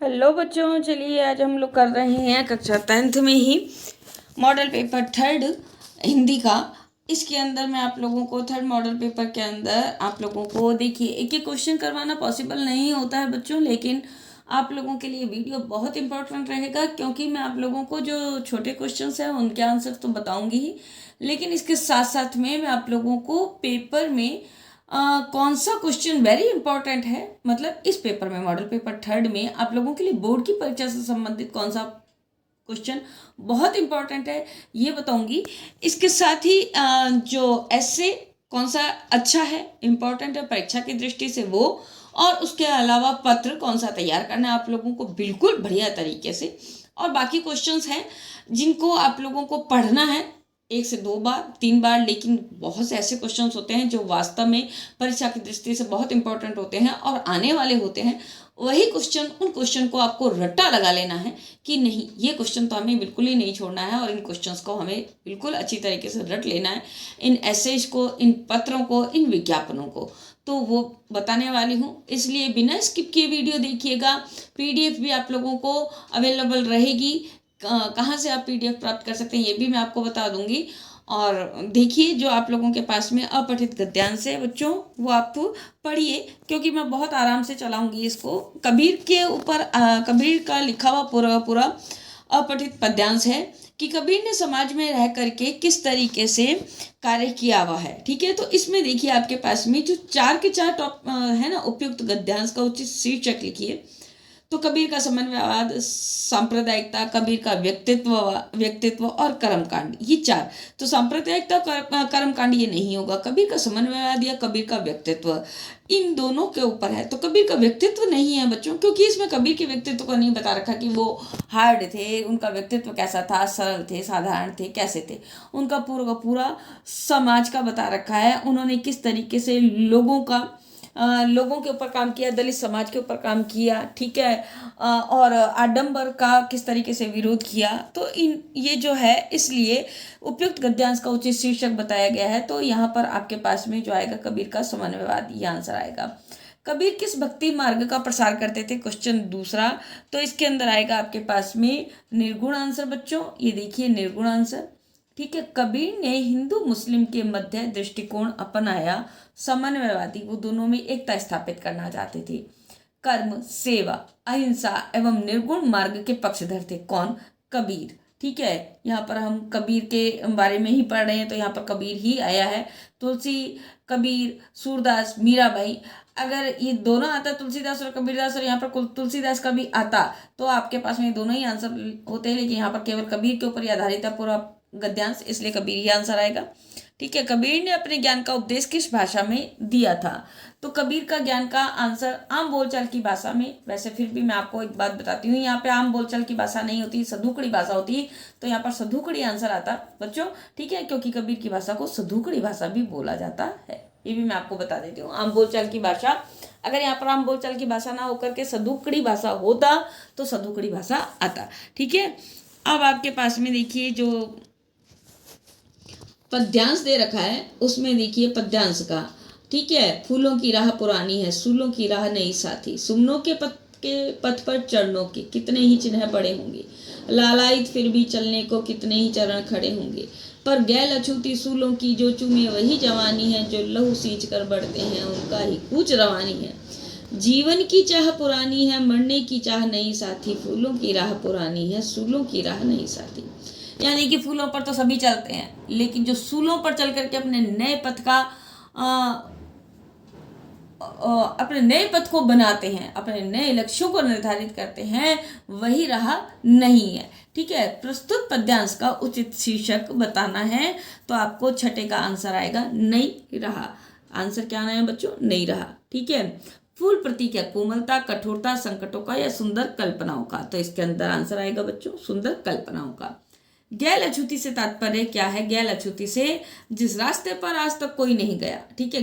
Hello बच्चों, चलिए आज हम लोग कर रहे हैं कक्षा 10th में ही मॉडल पेपर थर्ड हिंदी का। इसके अंदर मैं आप लोगों को थर्ड मॉडल पेपर के अंदर आप लोगों को देखिए एक एक क्वेश्चन करवाना पॉसिबल नहीं होता है बच्चों, लेकिन आप लोगों के लिए वीडियो बहुत इंपॉर्टेंट रहेगा क्योंकि मैं आप लोगों को जो छोटे क्वेश्चंस हैं उनके आंसर तो बताऊंगी ही, लेकिन इसके साथ साथ में मैं आप लोगों को पेपर में कौन सा क्वेश्चन वेरी इंपॉर्टेंट है, मतलब इस पेपर में मॉडल पेपर थर्ड में आप लोगों के लिए बोर्ड की परीक्षा से संबंधित कौन सा क्वेश्चन बहुत इंपॉर्टेंट है ये बताऊंगी। इसके साथ ही जो ऐसे कौन सा अच्छा है, इंपॉर्टेंट है परीक्षा की दृष्टि से वो, और उसके अलावा पत्र कौन सा तैयार करना है आप लोगों को बिल्कुल बढ़िया तरीके से, और बाकी क्वेश्चंस हैं जिनको आप लोगों को पढ़ना है 1 से 2 बार 3 बार, लेकिन बहुत से ऐसे क्वेश्चंस होते हैं जो वास्तव में परीक्षा की दृष्टि से बहुत इंपॉर्टेंट होते हैं और आने वाले होते हैं। वही क्वेश्चन, उन क्वेश्चन को आपको रट्टा लगा लेना है कि नहीं ये क्वेश्चन तो हमें बिल्कुल ही नहीं छोड़ना है और इन क्वेश्चंस को हमें बिल्कुल अच्छी तरीके से रट लेना है, इन एसेज को, इन पत्रों को, इन विज्ञापनों को। तो वो बताने वाली हूँ, इसलिए बिना स्किप किए वीडियो देखिएगा। पीडीएफ भी आप लोगों को अवेलेबल रहेगी, कहाँ से आप पीडीएफ प्राप्त कर सकते हैं ये भी मैं आपको बता दूंगी। और देखिए जो आप लोगों के पास में अपठित गद्यांश है बच्चों वो आप पढ़िए, क्योंकि मैं बहुत आराम से चलाऊंगी इसको। कबीर के ऊपर कबीर का लिखा हुआ पूरा पूरा अपठित पद्यांश है कि कबीर ने समाज में रह करके किस तरीके से कार्य किया हुआ है। ठीक है, तो इसमें देखिए आपके पास में जो 4 के 4 टॉप है ना, उपयुक्त गद्यांश का उचित शीर्षक लिखिए। तो कबीर का समन्वयवाद, सांप्रदायिकता, कबीर का व्यक्तित्व और कर्मकांड, ये 4। तो सांप्रदायिकता कर्मकांड ये नहीं होगा, कबीर का समन्वयवाद या कबीर का व्यक्तित्व इन दोनों के ऊपर है। तो कबीर का व्यक्तित्व नहीं है बच्चों, क्योंकि इसमें कबीर के व्यक्तित्व को नहीं बता रखा कि वो हार्ड थे, उनका व्यक्तित्व कैसा था, सरल थे, साधारण थे, कैसे थे। उनका पूरा पूरा समाज का बता रखा है, उन्होंने किस तरीके से लोगों के ऊपर काम किया, दलित समाज के ऊपर काम किया। ठीक है, और आडंबर का किस तरीके से विरोध किया। तो ये जो है, इसलिए उपयुक्त गद्यांश का उचित शीर्षक बताया गया है। तो यहाँ पर आपके पास में जो आएगा कबीर का समन्वयवाद, ये आंसर आएगा। कबीर किस भक्ति मार्ग का प्रसार करते थे, क्वेश्चन दूसरा। तो इसके अंदर आएगा आपके पास में निर्गुण आंसर बच्चों, ये देखिए निर्गुण आंसर। ठीक है, कबीर ने हिंदू मुस्लिम के मध्य दृष्टिकोण अपनाया, समन्वयवादी, वो दोनों में एकता स्थापित करना चाहते थे। कर्म, सेवा, अहिंसा एवं निर्गुण मार्ग के पक्षधर थे। कौन? कबीर। ठीक है, यहाँ पर हम कबीर के बारे में ही पढ़ रहे हैं तो यहाँ पर कबीर ही आया है। तुलसी, कबीर, सूरदास, मीराबाई, अगर ये दोनों आता तुलसीदास और कबीरदास और यहाँ पर तुलसीदास का भी आता तो आपके पास में दोनों ही आंसर होते हैं, लेकिन यहाँ पर केवल कबीर के ऊपर ही आधारित है पूरा गद्यांश, इसलिए कबीर ही आंसर आएगा। ठीक है, कबीर ने अपने ज्ञान का उपदेश किस भाषा में दिया था। तो कबीर का ज्ञान का आंसर आम बोलचाल की भाषा में। वैसे फिर भी मैं आपको एक बात बताती हूँ, यहाँ पे आम बोलचाल की भाषा नहीं होती, सधुकड़ी भाषा होती है, तो यहाँ पर सधुकड़ी आंसर आता बच्चों। ठीक है, क्योंकि कबीर की भाषा को सधुकड़ी भाषा भी बोला जाता है, ये भी मैं आपको बता देती हूँ। आम बोलचाल की भाषा, अगर यहाँ पर आम बोलचाल की भाषा ना होकर के सधुकड़ी भाषा होता तो सधुकड़ी भाषा आता। ठीक है, अब आपके पास में देखिए जो पद्यांश दे रखा है उसमें देखिए पद्यांश का। ठीक है, फूलों की राह पुरानी है, सूलों की राह नई साथी, सुमनों के पथ पर चरणों के कितने ही चिन्ह पड़े होंगे, लालायित फिर भी चलने को कितने ही चरण खड़े होंगे, पर गैल अछूती सूलों की जो चूमे वही जवानी है, जो लहू सींच कर बढ़ते हैं उनका ही कूच रवानी है। जीवन की चाह पुरानी है, मरने की चाह नई साथी, फूलों की राह पुरानी है, सूलों की राह नई साथी। यानी कि फूलों पर तो सभी चलते हैं, लेकिन जो सूलों पर चल करके अपने नए पथ को बनाते हैं, अपने नए लक्ष्यों को निर्धारित करते हैं, वही राह नहीं है। ठीक है, प्रस्तुत पद्यांश का उचित शीर्षक बताना है, तो आपको छठे का आंसर आएगा नई राह। आंसर क्या आना है बच्चों? नई राह। ठीक है, फूल प्रतीक है कोमलता, कठोरता, संकटों का या सुंदर कल्पनाओं का। तो इसके अंदर आंसर आएगा बच्चों सुंदर कल्पनाओं का। गैल अछूती से तात्पर्य क्या है? गैल अछूती से जिस रास्ते पर आज तक कोई नहीं गया। ठीक है,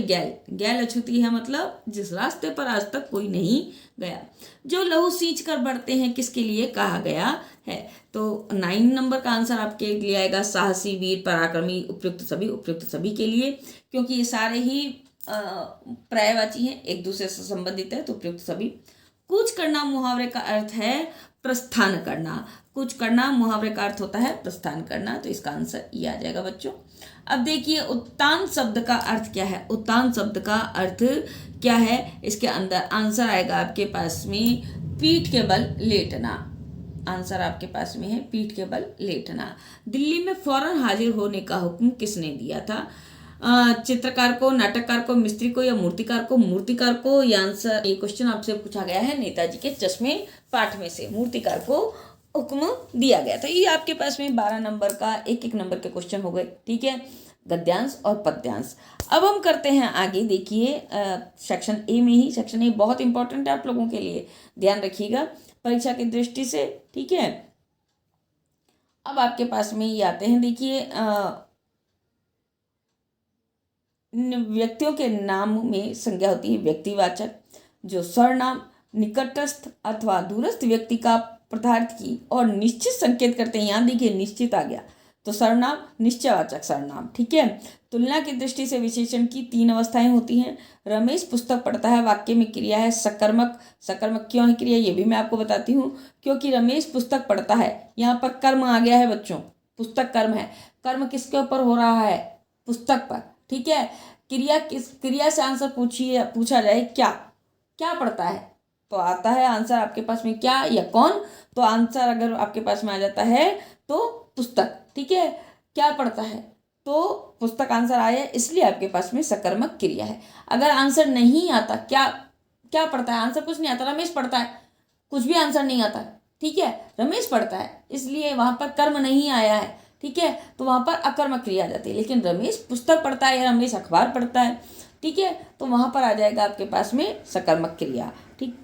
गैल अछूती है मतलब जिस रास्ते पर आज तक कोई नहीं गया। जो लहू सींच कर बढ़ते हैं किसके लिए कहा गया है? तो 9 नंबर का आंसर आपके लिए आएगा साहसी, वीर, पराक्रमी, उपयुक्त सभी के लिए, क्योंकि ये सारे ही पर्यायवाची हैं, एक दूसरे से संबंधित है, तो उपयुक्त सभी। कूच करना मुहावरे का अर्थ है प्रस्थान करना। कूच करना मुहावरे का अर्थ होता है प्रस्थान करना। तो इसका आंसर ये आ जाएगा बच्चों। अब देखिए उत्तान शब्द का अर्थ क्या है। उत्तान शब्द का अर्थ क्या है, इसके अंदर आंसर आएगा आपके पास में पीठ के बल लेटना। आंसर आपके पास में है पीठ के बल लेटना। दिल्ली में फौरन हाजिर होने का हुक्म किसने दिया था। चित्रकार को, नाटककार को, मिस्त्री को या मूर्तिकार को। मूर्तिकार को ये आंसर, ये क्वेश्चन आपसे पूछा गया है नेताजी के चश्मे पाठ में से। मूर्तिकार को हुक्म दिया गया था। ये आपके पास में 12 नंबर का एक नंबर के क्वेश्चन हो गए। ठीक है, गद्यांश और पद्यांश। अब हम करते हैं आगे। देखिए सेक्शन ए में ही, सेक्शन ए बहुत इंपॉर्टेंट है आप लोगों के लिए, ध्यान रखिएगा परीक्षा की दृष्टि से। ठीक है, अब आपके पास में ये आते हैं। देखिए व्यक्तियों के नाम में संज्ञा होती है व्यक्तिवाचक, जो सर्वनाम निकटस्थ अथवा दूरस्थ व्यक्ति का पदार्थ की और निश्चित संकेत करते हैं। यहाँ देखिए निश्चित आ गया, तो सर्वनाम निश्चयवाचक सर्वनाम। ठीक है, तुलना की दृष्टि से विशेषण की 3 अवस्थाएं होती हैं। रमेश पुस्तक पढ़ता है वाक्य में क्रिया है सकर्मक। सकर्मक क्यों है क्रिया, ये भी मैं आपको बताती हूँ। क्योंकि रमेश पुस्तक पढ़ता है, यहाँ पर कर्म आ गया है बच्चों, पुस्तक कर्म है। कर्म किसके ऊपर हो रहा है, पुस्तक पर। ठीक है, क्रिया से आंसर पूछा जाए क्या क्या पढ़ता है, तो आता है आंसर आपके पास में क्या या कौन। तो आंसर अगर आपके पास में आ जाता है तो पुस्तक। ठीक है, क्या पढ़ता है तो पुस्तक आंसर आया, इसलिए आपके पास में सकर्मक क्रिया है। अगर आंसर नहीं आता, क्या क्या पढ़ता है, आंसर कुछ नहीं आता, रमेश पढ़ता है, कुछ भी आंसर नहीं आता। ठीक है, रमेश पढ़ता है, इसलिए वहां पर कर्म नहीं आया है। ठीक है, तो वहां पर अकर्मक क्रिया आ जाती है। लेकिन रमेश पुस्तक पढ़ता है या रमेश अखबार पढ़ता है, ठीक है, तो वहां पर आ जाएगा आपके पास में सकर्मक क्रिया। ठीक,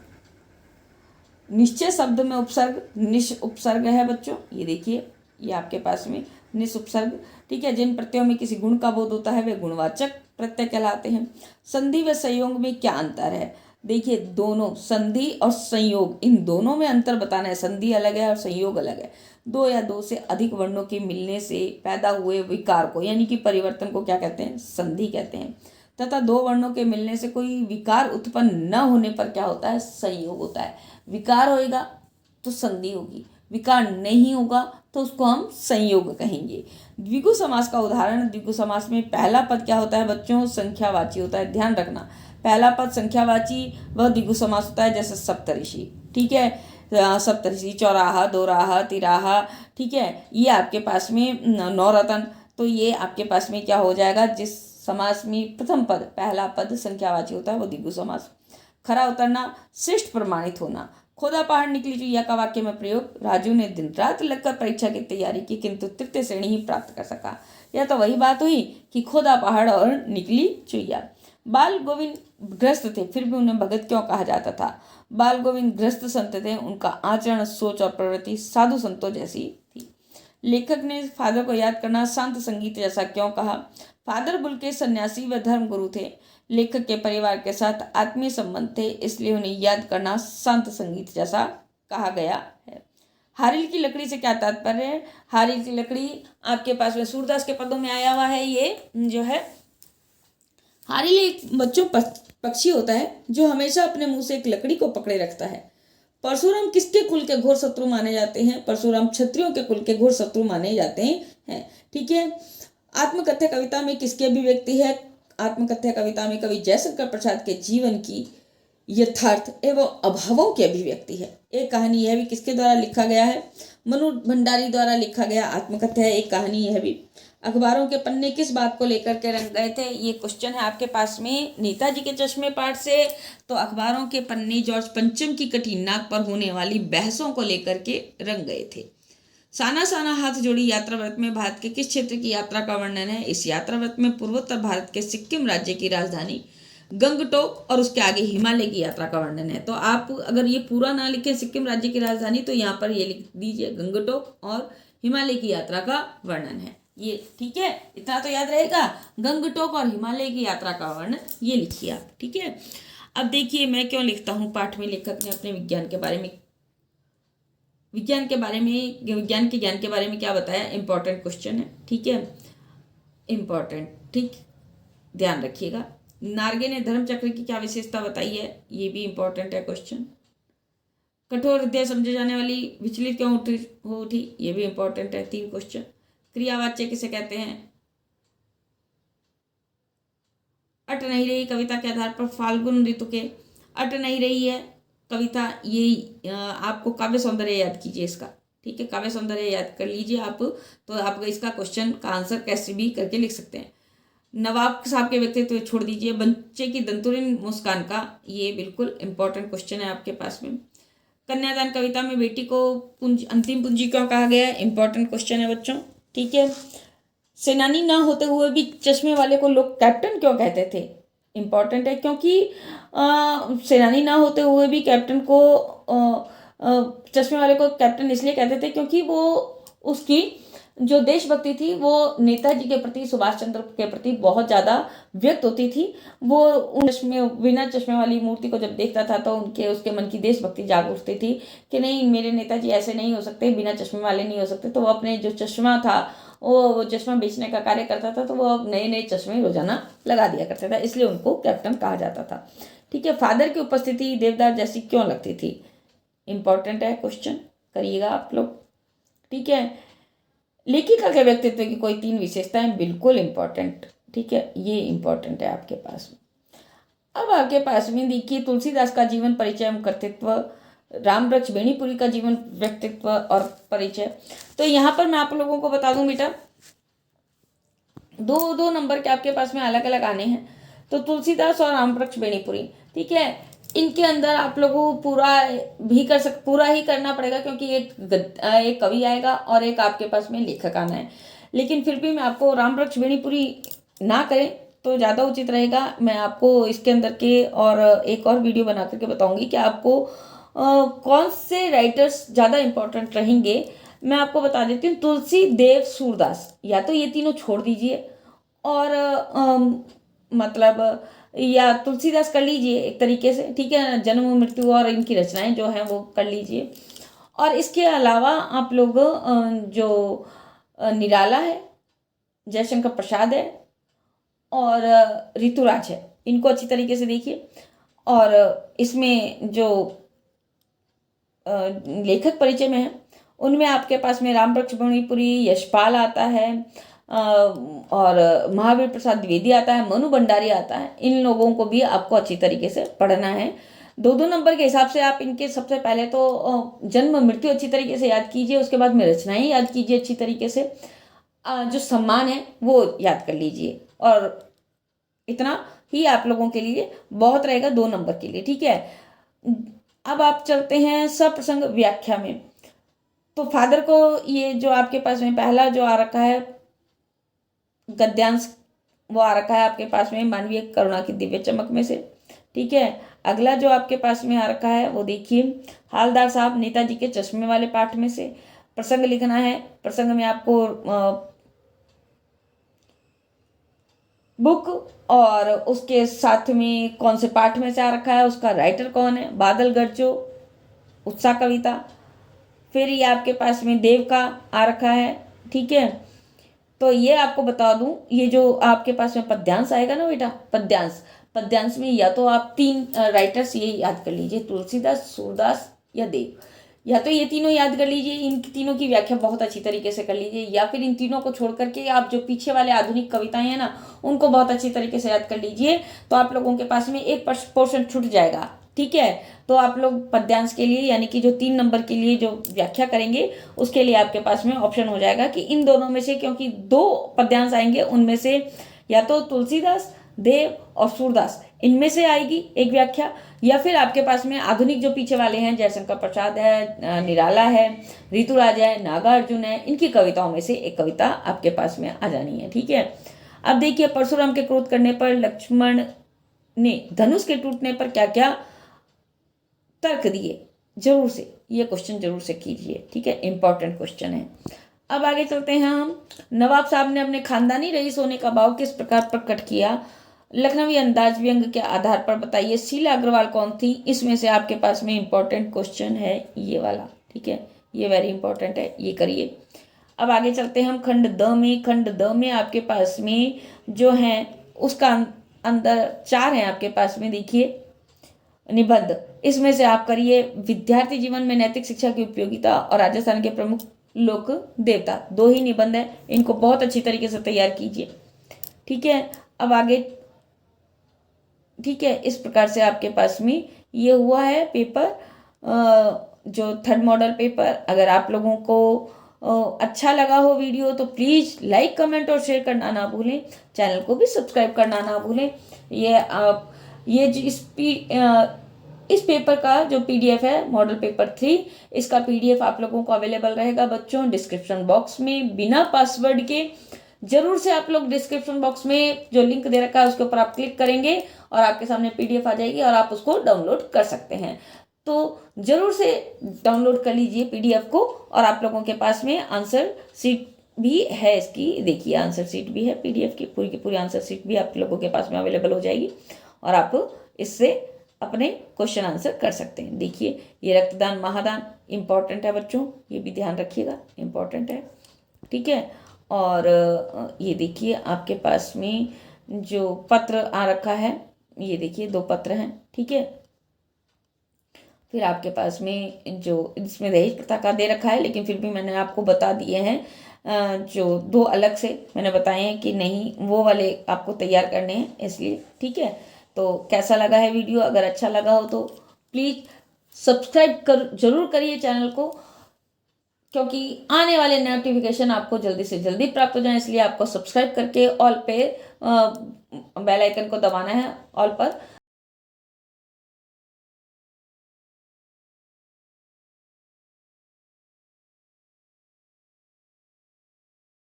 निश्चय शब्द में उपसर्ग निश उपसर्ग है बच्चों। ये देखिए, ये आपके पास में निश उपसर्ग। ठीक है, जिन प्रत्ययों में किसी गुण का बोध होता है वे गुणवाचक प्रत्यय कहलाते हैं। संधि व संयोग में क्या अंतर है। देखिए दोनों, संधि और संयोग, इन दोनों में अंतर बताना है। संधि अलग है और संयोग अलग है। 2 या 2 से अधिक वर्णों के मिलने से पैदा हुए विकार को, यानी कि परिवर्तन को क्या कहते हैं, संधि कहते हैं। तथा 2 वर्णों के मिलने से कोई विकार उत्पन्न न होने पर क्या होता है, संयोग होता है। विकार होएगा तो संधि होगी, विकार नहीं होगा तो उसको हम संयोग कहेंगे। द्विगु समास का उदाहरण। द्विगु समास में पहला पद क्या होता है बच्चों, संख्यावाची होता है। ध्यान रखना, पहला पद संख्यावाची वह द्विगु समास होता है, जैसे सप्तऋषि। ठीक है, सप्तऋषि, चौराहा, दोराहा, तिराहा। ठीक है, ये आपके पास में नौरतन। तो ये आपके पास में क्या हो जाएगा, जिस समास में प्रथम पद पहला पद संख्यावाची होता है वो द्विगु समास। खरा उतरना, श्रेष्ठ प्रमाणित होना। खोदा पहाड़ निकली चुईया का वाक्य में प्रयोग। राजू ने दिन रात लगकर परीक्षा की तैयारी की किंतु तृतीय श्रेणी ही प्राप्त कर सका। यह तो वही बात हुई कि खोदा पहाड़ और निकली चुईया। बाल गोविंद ग्रस्त थे, फिर भी उन्हें भगत क्यों कहा जाता था। बाल गोविंद ग्रस्त संत थे, उनका आचरण, सोच और प्रवृत्ति साधु संतों जैसी थी। लेखक ने फादर को याद करना शांत संगीत जैसा क्यों कहा। फादर बुल्के सन्यासी व धर्म गुरु थे। लेखक के परिवार के साथ आत्मीय संबंध थे, इसलिए उन्हें याद करना शांत संगीत जैसा कहा गया है। हारिल की लकड़ी से क्या तात्पर्य है। हारिल की लकड़ी आपके पास में सूरदास के पदों में आया हुआ है। ये जो है हारिल एक बच्चों पक्षी होता है जो हमेशा अपने मुंह से एक लकड़ी को पकड़े रखता है। परशुराम किसके कुल के घोर शत्रु माने जाते हैं। परशुराम क्षत्रियों के कुल के घोर शत्रु माने जाते हैं। ठीक है, आत्मकथ्य कविता में किसकी अभिव्यक्ति है। आत्मकथ्य कविता में कवि जयशंकर प्रसाद के जीवन की यथार्थ एवं अभावों की अभिव्यक्ति है। एक कहानी यह भी किसके द्वारा लिखा गया है, मनु भंडारी द्वारा लिखा गया आत्मकथ्य है एक कहानी यह भी। अखबारों के पन्ने किस बात को लेकर के रंग गए थे, ये क्वेश्चन है आपके पास में नेताजी के चश्मे पाठ से। तो अखबारों के पन्ने जॉर्ज पंचम की कठिन नाक पर होने वाली बहसों को लेकर के रंग गए थे। साना साना हाथ जोड़ी यात्रा व्रत में भारत के किस क्षेत्र की यात्रा का वर्णन है। इस यात्रा व्रत में पूर्वोत्तर भारत के सिक्किम राज्य की राजधानी गंगटोक और उसके आगे हिमालय की यात्रा का वर्णन है। तो आप अगर ये पूरा ना लिखें सिक्किम राज्य की राजधानी, तो यहाँ पर ये लिख दीजिए गंगटोक और हिमालय की यात्रा का वर्णन है ये। ठीक है, इतना तो याद रहेगा, गंगटोक और हिमालय की यात्रा का वर्णन ये लिखिए आप। ठीक है, अब देखिए मैं क्यों लिखता हूँ पाठ में। लेखक ने अपने विज्ञान के बारे में विज्ञान के ज्ञान के बारे में क्या बताया, इंपॉर्टेंट क्वेश्चन है। ठीक है, इंपॉर्टेंट, ठीक, ध्यान रखिएगा। नार्गे ने धर्म चक्र की क्या विशेषता बताई है, ये भी इंपॉर्टेंट है क्वेश्चन। कठोर हृदय समझे जाने वाली विचलित क्यों उठी, ये भी इंपॉर्टेंट है। 3 क्वेश्चन। क्रियावाच्य किसे कहते हैं? अट नहीं रही कविता के आधार पर फाल्गुन ऋतु के, अट नहीं रही है कविता, ये आपको काव्य सौंदर्य याद कीजिए इसका, ठीक है, काव्य सौंदर्य याद कर लीजिए आप, तो आप इसका क्वेश्चन का आंसर कैसे भी करके लिख सकते हैं। नवाब साहब के व्यक्तित्व छोड़ दीजिए, बच्चे की दंतुरिन मुस्कान का, ये बिल्कुल इंपॉर्टेंट क्वेश्चन है आपके पास में। कन्यादान कविता में बेटी को अंतिम पूंजी क्यों कहा गया है? इंपॉर्टेंट क्वेश्चन है बच्चों, ठीक है। सेनानी ना होते हुए भी चश्मे वाले को लोग कैप्टन क्यों कहते थे? इम्पॉर्टेंट है, क्योंकि सेनानी ना होते हुए भी कैप्टन को चश्मे वाले को कैप्टन इसलिए कहते थे क्योंकि वो उसकी जो देशभक्ति थी वो नेताजी के प्रति, सुभाष चंद्र के प्रति बहुत ज़्यादा व्यक्त होती थी। वो उन बिना चश्मे वाली मूर्ति को जब देखता था तो उसके मन की देशभक्ति जाग उठती थी कि नहीं, मेरे नेताजी ऐसे नहीं हो सकते, बिना चश्मे वाले नहीं हो सकते। तो वो अपने जो चश्मा था वो चश्मा बेचने का कार्य करता था, तो वो नए नए चश्मे रोजाना लगा दिया करता था, इसलिए उनको कैप्टन कहा जाता था, ठीक है। फादर की उपस्थिति देवदार जैसी क्यों लगती थी? इंपॉर्टेंट है क्वेश्चन, करिएगा आप लोग, ठीक है। लेखिका के व्यक्तित्व की कोई 3 विशेषताएं, बिल्कुल इंपॉर्टेंट, ठीक है, ये इंपॉर्टेंट है आपके पास में। अब आपके पास में देखिए तुलसीदास का जीवन परिचय एवं कर्तृत्व, रामवृक्ष बेनीपुरी का जीवन व्यक्तित्व और परिचय। तो यहाँ पर मैं आप लोगों को बता दूं बेटा, दो नंबर के आपके पास में अलग अलग आने हैं। तो तुलसीदास और रामवृक्ष बेनीपुरी, ठीक है, इनके अंदर आप लोगों को पूरा ही करना पड़ेगा, क्योंकि एक कवि आएगा और एक आपके पास में लेखक आना है। लेकिन फिर भी मैं आपको रामवृक्ष बेनीपुरी ना करें तो ज़्यादा उचित रहेगा। मैं आपको इसके अंदर के और एक और वीडियो बना करके बताऊंगी कि आपको कौन से राइटर्स ज़्यादा इम्पोर्टेंट रहेंगे। मैं आपको बता देती हूँ, तुलसी, देव, सूरदास, या तो ये तीनों छोड़ दीजिए और मतलब या तुलसीदास कर लीजिए एक तरीके से, ठीक है, जन्म मृत्यु और इनकी रचनाएं जो हैं वो कर लीजिए। और इसके अलावा आप लोग जो निराला है, जयशंकर प्रसाद है और ऋतुराज है, इनको अच्छी तरीके से देखिए। और इसमें जो लेखक परिचय में है उनमें आपके पास में रामवृक्ष बेनीपुरी, यशपाल आता है और महावीर प्रसाद द्विवेदी आता है, मनु भंडारी आता है। इन लोगों को भी आपको अच्छी तरीके से पढ़ना है। 2-2 नंबर के हिसाब से आप इनके सबसे पहले तो जन्म मृत्यु अच्छी तरीके से याद कीजिए, उसके बाद में रचनाएं याद कीजिए अच्छी तरीके से, जो सम्मान है वो याद कर लीजिए, और इतना ही आप लोगों के लिए बहुत रहेगा 2 नंबर के लिए, ठीक है। अब आप चलते हैं सप्रसंग व्याख्या में। तो फादर को ये जो आपके पास में पहला जो आ रखा है गद्यांश, वो आ रखा है आपके पास में मानवीय करुणा की दिव्य चमक में से, ठीक है। अगला जो आपके पास में आ रखा है वो देखिए हालदार साहब नेताजी के चश्मे वाले पाठ में से। प्रसंग लिखना है, प्रसंग में आपको बुक और उसके साथ में कौन से पाठ में से आ रखा है, उसका राइटर कौन है, बादल गरजो, उत्साह कविता। फिर ये आपके पास में देव का आ रखा है, ठीक है। तो ये आपको बता दूं, ये जो आपके पास में पद्यांश आएगा ना बेटा, पद्यांश में या तो आप 3 राइटर्स ये याद कर लीजिए, तुलसीदास, सूरदास या देव, या तो ये तीनों याद कर लीजिए, इन तीनों की व्याख्या बहुत अच्छी तरीके से कर लीजिए, या फिर इन तीनों को छोड़ करके आप जो पीछे वाले आधुनिक कविताएं हैं ना उनको बहुत अच्छी तरीके से याद कर लीजिए। तो आप लोगों के पास में एक पोर्शन छूट जाएगा, ठीक है। तो आप लोग पद्यांश के लिए यानी कि जो 3 नंबर के लिए जो व्याख्या करेंगे उसके लिए आपके पास में ऑप्शन हो जाएगा कि इन दोनों में से, क्योंकि 2 पद्यांश आएंगे, उनमें से या तो तुलसीदास, देव और सूरदास, इनमें से आएगी एक व्याख्या, या फिर आपके पास में आधुनिक जो पीछे वाले हैं जयशंकर प्रसाद है, निराला है, ऋतुराज है, नागार्जुन है, इनकी कविताओं में से एक कविता आपके पास में आ जानी है, ठीक है। अब देखिए परशुराम के क्रोध करने पर लक्ष्मण ने धनुष के टूटने पर क्या क्या तर्क दिए, जरूर से ये क्वेश्चन जरूर से कीजिए, ठीक है, इंपॉर्टेंट क्वेश्चन है। अब आगे चलते हैं हम। नवाब साहब ने अपने खानदानी रईस होने का भाव किस प्रकार प्रकट किया, लखनवी अंदाज व्यंग के आधार पर बताइए। शीला अग्रवाल कौन थी, इसमें से आपके पास में इंपॉर्टेंट क्वेश्चन है ये वाला, ठीक है, ये वेरी इंपॉर्टेंट है, ये करिए। अब आगे चलते हैं हम खंड द में आपके पास में जो है उसका अंदर 4 है आपके पास में, देखिए निबंध, इसमें से आप करिए विद्यार्थी जीवन में नैतिक शिक्षा की उपयोगिता और राजस्थान के प्रमुख लोक देवता। 2 ही निबंध है, इनको बहुत अच्छी तरीके से तैयार कीजिए। ठीक है, अब आगे। ठीक है, इस प्रकार से आपके पास में ये हुआ है पेपर, जो थर्ड मॉडल पेपर। अगर आप लोगों को अच्छा लगा हो वीडियो तो प्लीज़ लाइक कमेंट और शेयर करना ना भूलें, चैनल को भी सब्सक्राइब करना ना भूलें। ये जो इस पेपर का जो पीडीएफ है मॉडल पेपर 3, इसका पीडीएफ आप लोगों को अवेलेबल रहेगा बच्चों डिस्क्रिप्शन बॉक्स में बिना पासवर्ड के। जरूर से आप लोग डिस्क्रिप्शन बॉक्स में जो लिंक दे रखा है उसके ऊपर आप क्लिक करेंगे और आपके सामने पीडीएफ आ जाएगी और आप उसको डाउनलोड कर सकते हैं। तो जरूर से डाउनलोड कर लीजिए पीडीएफ को। और आप लोगों के पास में आंसर शीट भी है इसकी, देखिए आंसर शीट भी है पीडीएफ की पूरी आंसर शीट भी आप लोगों के पास में अवेलेबल हो जाएगी और आप इससे अपने क्वेश्चन आंसर कर सकते हैं। देखिए ये रक्तदान महादान इम्पॉर्टेंट है बच्चों, ये भी ध्यान रखिएगा, इम्पॉर्टेंट है। ठीक है, और ये देखिए आपके पास में जो पत्र आ रखा है, ये देखिए 2 पत्र हैं। ठीक है, फिर आपके पास में जो इसमें दहेज प्रथा का दे रखा है, लेकिन फिर भी मैंने आपको बता दिए हैं जो 2 अलग से मैंने बताए हैं कि नहीं वो वाले आपको तैयार करने हैं इसलिए। ठीक है, तो कैसा लगा है वीडियो? अगर अच्छा लगा हो तो प्लीज़ सब्सक्राइब जरूर करिए चैनल को, क्योंकि आने वाले नोटिफिकेशन आपको जल्दी से जल्दी प्राप्त हो जाए, इसलिए आपको सब्सक्राइब करके ऑल पे बेल आइकन को दबाना है, ऑल पर।